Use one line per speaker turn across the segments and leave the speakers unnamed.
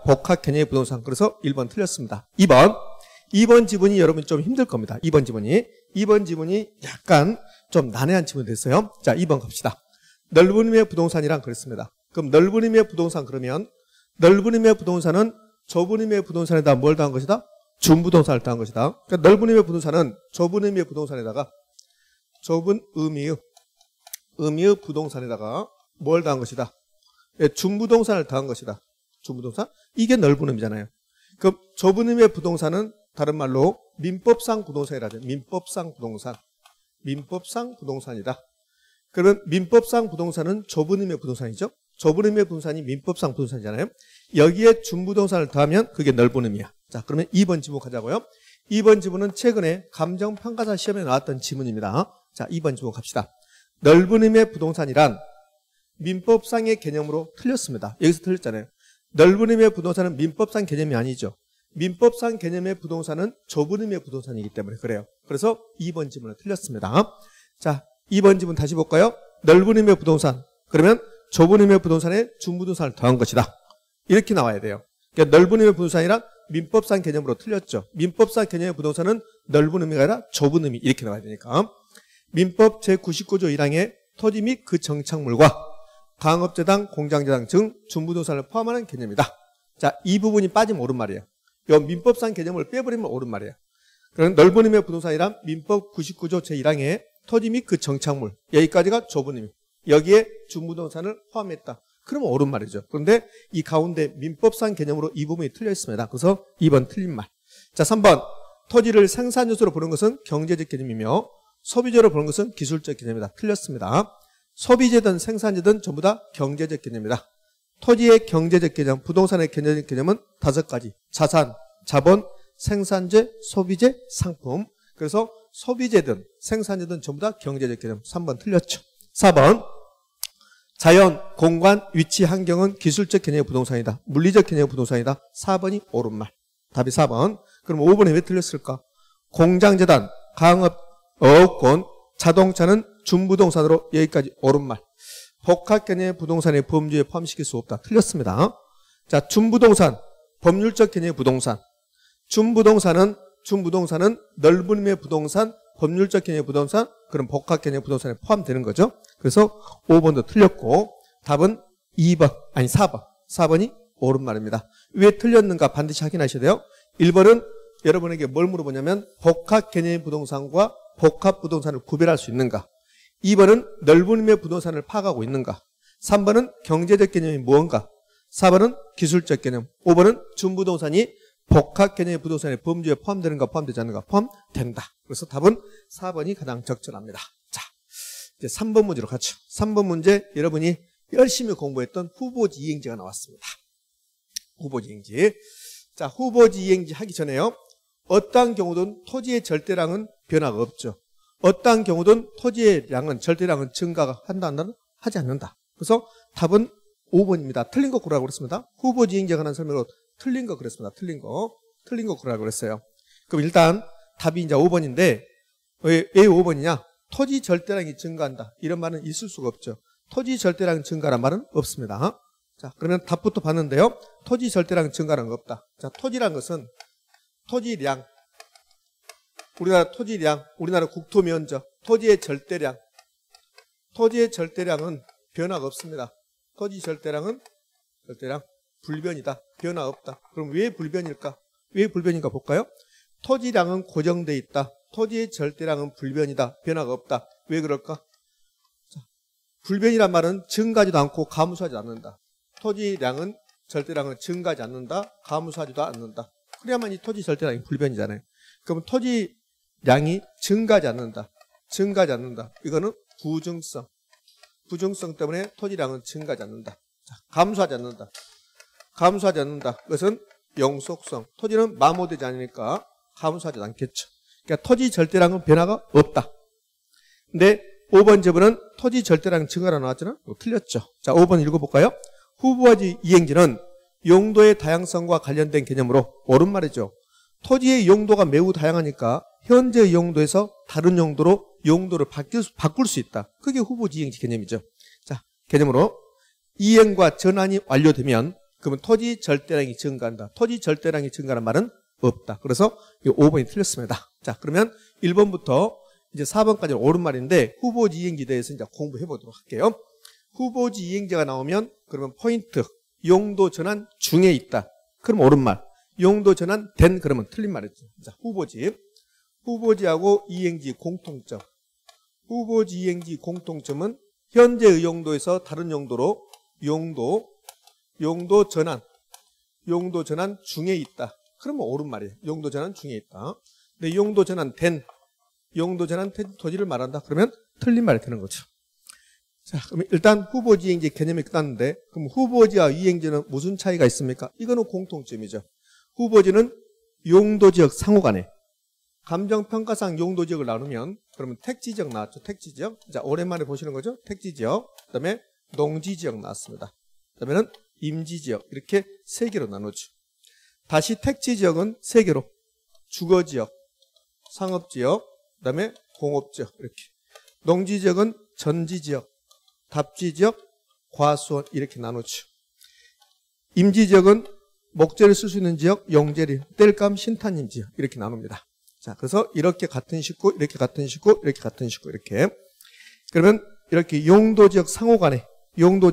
복합 개념의 부동산. 그래서 1번 틀렸습니다. 2번 지문이 여러분 좀 힘들 겁니다. 2번 지문이 약간 좀 난해한 지문이 됐어요. 자, 2번 갑시다. 넓은 의미의 부동산이란 그랬습니다. 그럼 넓은 의미의 부동산 그러면 넓은 의미의 부동산은 좁은 의미의 부동산에다 뭘 더한 것이다? 준부동산을 더한 것이다. 그러니까 넓은 의미의 부동산은 좁은 의미의 부동산에다가 좁은 의미의 부동산에다가 뭘 더한 것이다? 예, 준부동산을 더한 것이다. 준부동산? 이게 넓은 의미잖아요. 그럼 좁은 의미의 부동산은 다른 말로 민법상 부동산이라죠. 민법상 부동산이다. 그러면 민법상 부동산은 좁은 의미의 부동산이죠. 좁은 의미의 부동산이 민법상 부동산이잖아요. 여기에 준부동산을 더하면 그게 넓은 의미야. 자, 그러면 2번 지문 가자고요. 2번 지문은 최근에 감정평가사 시험에 나왔던 지문입니다. 자, 2번 지문 갑시다. 넓은 의미의 부동산이란 민법상의 개념으로 틀렸습니다. 여기서 틀렸잖아요. 넓은 의미의 부동산은 민법상 개념이 아니죠. 민법상 개념의 부동산은 좁은 의미의 부동산이기 때문에 그래요. 그래서 2번 지문은 틀렸습니다. 자, 2번 지문 다시 볼까요? 넓은 의미의 부동산. 그러면 좁은 의미의 부동산에 준부동산을 더한 것이다. 이렇게 나와야 돼요. 그러니까 넓은 의미의 부동산이란 민법상 개념으로 틀렸죠. 민법상 개념의 부동산은 넓은 의미가 아니라 좁은 의미 이렇게 나와야 되니까. 민법 제99조 1항에 토지 및 그 정착물과 강업재당, 공장재당 등 준부동산을 포함하는 개념이다. 자, 이 부분이 빠지면 옳은 말이에요. 이 민법상 개념을 빼버리면 옳은 말이에요. 그럼 넓은 의미의 부동산이란 민법 99조 제1항에 토지 및 그 정착물 여기까지가 좁은 의미. 여기에 준부동산을 포함했다. 그러면 옳은 말이죠. 그런데 이 가운데 민법상 개념으로 이 부분이 틀려 있습니다. 그래서 2번 틀린 말. 자, 3번 토지를 생산요소로 보는 것은 경제적 개념이며 소비재로 보는 것은 기술적 개념이다. 틀렸습니다. 소비재든 생산재든 전부 다 경제적 개념이다. 토지의 경제적 개념, 부동산의 경제적 개념은 5가지. 자산, 자본, 생산재, 소비재, 상품. 그래서 소비재든 생산재든 전부 다 경제적 개념. 3번 틀렸죠. 4번 자연, 공간, 위치, 환경은 기술적 개념의 부동산이다. 물리적 개념의 부동산이다. 4번이 옳은 말. 답이 4번. 그럼 5번에 왜 틀렸을까? 공장재단, 강업, 어업권, 자동차는 준부동산으로 여기까지 옳은 말. 복합 개념의 부동산의 범주에 포함시킬 수 없다. 틀렸습니다. 자, 준부동산, 법률적 개념의 부동산. 준부동산은 넓은 의미의 부동산, 법률적 개념의 부동산, 그럼 복합 개념의 부동산에 포함되는 거죠. 그래서 5번도 틀렸고 답은 4번. 4번이 옳은 말입니다. 왜 틀렸는가 반드시 확인하셔야 돼요. 1번은 여러분에게 뭘 물어보냐면 복합 개념의 부동산과 복합 부동산을 구별할 수 있는가. 2번은 넓은 의미의 부동산을 파악하고 있는가. 3번은 경제적 개념이 무언가. 4번은 기술적 개념. 5번은 준부동산이 복합 개념의 부동산의 범주에 포함되는가 포함되지 않는가. 포함된다. 그래서 답은 4번이 가장 적절합니다. 자, 이제 3번 문제로 가죠. 3번 문제 여러분이 열심히 공부했던 후보지 이행지가 나왔습니다. 후보지 이행지. 자, 후보지 이행지 하기 전에요. 어떠한 경우든 토지의 절대량은 변화가 없죠. 어떠한 경우든 토지의 양은 절대량은 증가가 한다 한다는 하지 않는다. 그래서 답은 5번입니다. 틀린 거 고르라고 그랬습니다. 후보지 이행지에 관한 설명으로 틀린 거 그랬습니다. 틀린 거 고르라고 그랬어요. 그럼 일단 답이 이제 5번인데 왜 5번이냐? 토지 절대량이 증가한다. 이런 말은 있을 수가 없죠. 토지 절대량 증가란 말은 없습니다. 자, 그러면 답부터 봤는데요. 토지 절대량 증가라는 거 없다. 자, 토지란 것은 토지량. 우리나라 국토 면적, 토지의 절대량은 변화가 없습니다. 토지 절대량 불변이다. 변화 없다. 그럼 왜 불변일까? 왜 불변인가 볼까요? 토지량은 고정돼 있다. 토지의 절대량은 불변이다. 변화가 없다. 왜 그럴까? 자, 불변이란 말은 증가하지도 않고 감소하지 않는다. 토지량은 절대량은 증가하지 않는다. 감소하지도 않는다. 그래야만 이 토지 절대량이 불변이잖아요. 그럼 토지량이 증가하지 않는다. 이거는 부증성 때문에 토지량은 증가하지 않는다. 자, 감소하지 않는다. 그것은 영속성. 토지는 마모되지 않으니까 감소하지 않겠죠. 그러니까 토지 절대량은 변화가 없다. 근데 5번 제보는 토지 절대량 증가라 나왔잖아요. 틀렸죠. 자, 5번 읽어볼까요? 후보지 이행지는 용도의 다양성과 관련된 개념으로 옳은 말이죠. 토지의 용도가 매우 다양하니까 현재의 용도에서 다른 용도로 용도를 바꿀 수 있다. 그게 후보지 이행지 개념이죠. 자, 개념으로 이행과 전환이 완료되면 그러면 토지 절대량이 증가한다. 토지 절대량이 증가하는 말은 없다. 그래서 이 5번이 틀렸습니다. 자, 그러면 1번부터 이제 4번까지는 옳은 말인데 후보지 이행지에 대해서 이제 공부해 보도록 할게요. 후보지 이행지가 나오면 그러면 포인트 용도 전환 중에 있다. 그럼 옳은 말. 용도 전환 된 그러면 틀린 말이죠. 자, 후보지. 후보지하고 이행지 공통점. 후보지 이행지 공통점은 현재의 용도에서 다른 용도로 용도 전환 중에 있다. 그러면 옳은 말이에요. 용도 전환 중에 있다. 근데 용도 전환 된 토지를 말한다. 그러면 틀린 말이 되는 거죠. 자, 그럼 일단 후보지 이행지 개념이 끝났는데 그럼 후보지와 이행지는 무슨 차이가 있습니까? 이거는 공통점이죠. 후보지는 용도지역 상호간에 감정평가상 용도지역을 나누면 그러면 택지지역 나왔죠. 택지지역. 자, 오랜만에 보시는 거죠. 택지지역. 그 다음에 농지지역 나왔습니다. 그 다음에는 임지지역. 이렇게 세 개로 나누죠. 다시 택지지역은 세 개로 주거지역, 상업지역, 그 다음에 공업지역 이렇게. 농지지역은 전지지역, 답지지역, 과수원 이렇게 나누죠. 임지지역은 목재를 쓸 수 있는 지역, 용재리, 땔감, 신탄임지역 이렇게 나눕니다. 자, 그래서 이렇게 같은 식구, 이렇게 같은 식구, 이렇게 같은 식구 이렇게. 그러면 이렇게 용도지역 상호간에 용도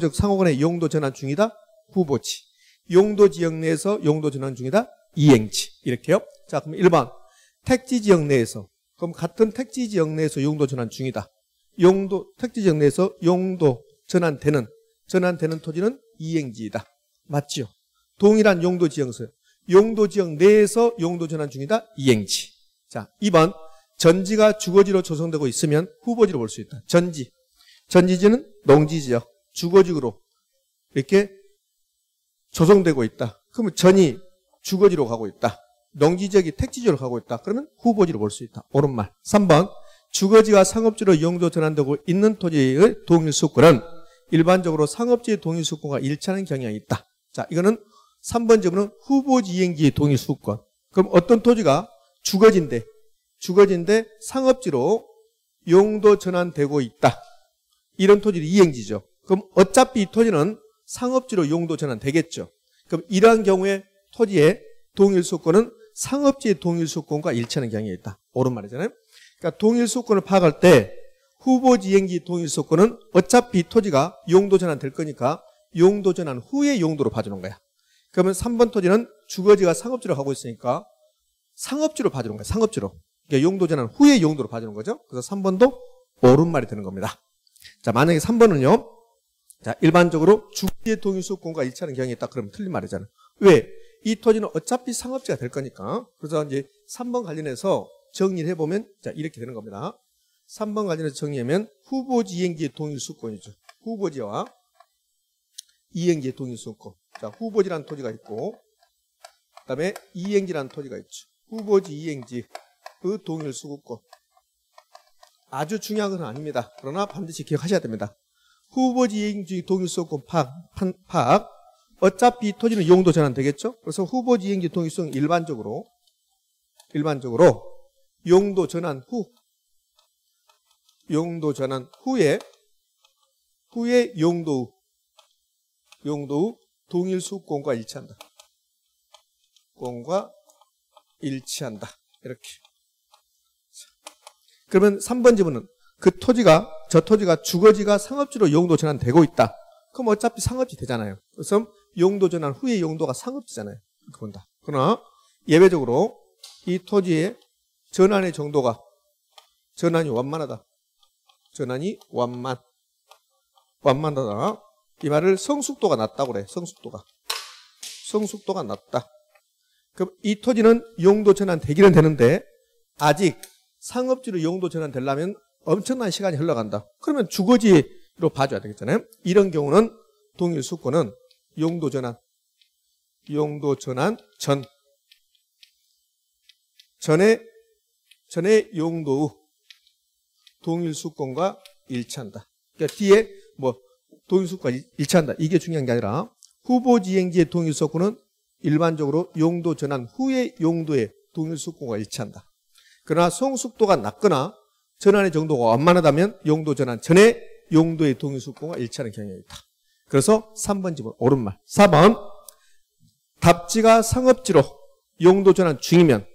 전환 중이다. 후보지. 용도지역 내에서 용도 전환 중이다. 이행지. 이렇게요. 자, 그럼 1번 택지지역 내에서 그럼 같은 택지지역 내에서 용도 전환 중이다. 택지지역 내에서 용도 전환되는 토지는 이행지이다. 맞지요? 동일한 용도지역에서 용도지역 내에서 용도 전환 중이다. 이행지. 자, 2번 전지가 주거지로 조성되고 있으면 후보지로 볼 수 있다. 전지지는 농지지역, 주거지역으로 이렇게 조성되고 있다. 그러면 전이 주거지로 가고 있다. 농지지역이 택지지로 가고 있다. 그러면 후보지로 볼 수 있다. 옳은 말. 3번 주거지가 상업지로 용도 전환되고 있는 토지의 동일수권은 일반적으로 상업지의 동일수권과 일치하는 경향이 있다. 자, 이거는 3번 질문은 후보지 이행지의 동일수권. 그럼 어떤 토지가 주거지인데 상업지로 용도 전환되고 있다. 이런 토지는 이행지죠. 그럼 어차피 이 토지는 상업지로 용도 전환되겠죠. 그럼 이러한 경우에 토지의 동일수권은 상업지의 동일수권과 일치하는 경향이 있다. 옳은 말이잖아요. 그러니까 동일수권을 파악할 때 후보지 이행지 동일수권은 어차피 이 토지가 용도 전환될 거니까 용도 전환 후의 용도로 봐주는 거야. 그러면 3번 토지는 주거지가 상업지로 가고 있으니까 상업지로 봐주는 거야. 상업지로. 그러니까 용도 전환 후의 용도로 봐주는 거죠. 그래서 3번도 옳은 말이 되는 겁니다. 자, 만약에 3번은요. 자, 일반적으로 주거지의 동일수권과 일치하는 경향이 있다. 그러면 틀린 말이잖아요. 왜? 이 토지는 어차피 상업지가 될 거니까. 그래서 이제 3번 관련해서 정리를 해보면 자, 이렇게 되는 겁니다. 3번 관련해서 정리하면 후보지 이행지의 동일수권이죠. 후보지와 이행지의 동일수권. 자, 후보지라는 토지가 있고 그 다음에 이행지라는 토지가 있죠. 후보지 이행지 그 동일수권. 아주 중요한 건 아닙니다. 그러나 반드시 기억하셔야 됩니다. 후보지 이행지 동일수권 파악. 어차피 이 토지는 용도 전환 되겠죠. 그래서 후보지 이행지 동일수권 일반적으로 용도 전환 후에 용도 후 동일수권과 일치한다. 일치한다. 이렇게. 그러면 3번 지문은 저 토지가 주거지가 상업지로 용도 전환되고 있다. 그럼 어차피 상업지 되잖아요. 그래서 용도 전환 후의 용도가 상업지잖아요. 이렇게 본다. 그러나 예외적으로 이 토지의 전환의 정도가 전환이 완만하다. 완만하다. 이 말을 성숙도가 낮다고 그래. 성숙도가 낮다. 그럼 이 토지는 용도 전환 되기는 되는데 아직 상업지로 용도 전환 되려면 엄청난 시간이 흘러간다. 그러면 주거지로 봐줘야 되겠잖아요. 이런 경우는 동일수권은 용도 전환 전의 용도 후 동일수권과 일치한다. 그러니까 뒤에 동일수권과 일치한다. 이게 중요한 게 아니라 후보지 이행지의 동일수권은 일반적으로 용도 전환 후의 용도의 동일수권과 일치한다. 그러나 성숙도가 낮거나 전환의 정도가 완만하다면 용도 전환 전에 용도의 동일수권과 일치하는 경향이 있다. 그래서 3번 집은 옳은 말. 4번 답지가 상업지로 용도 전환 중이면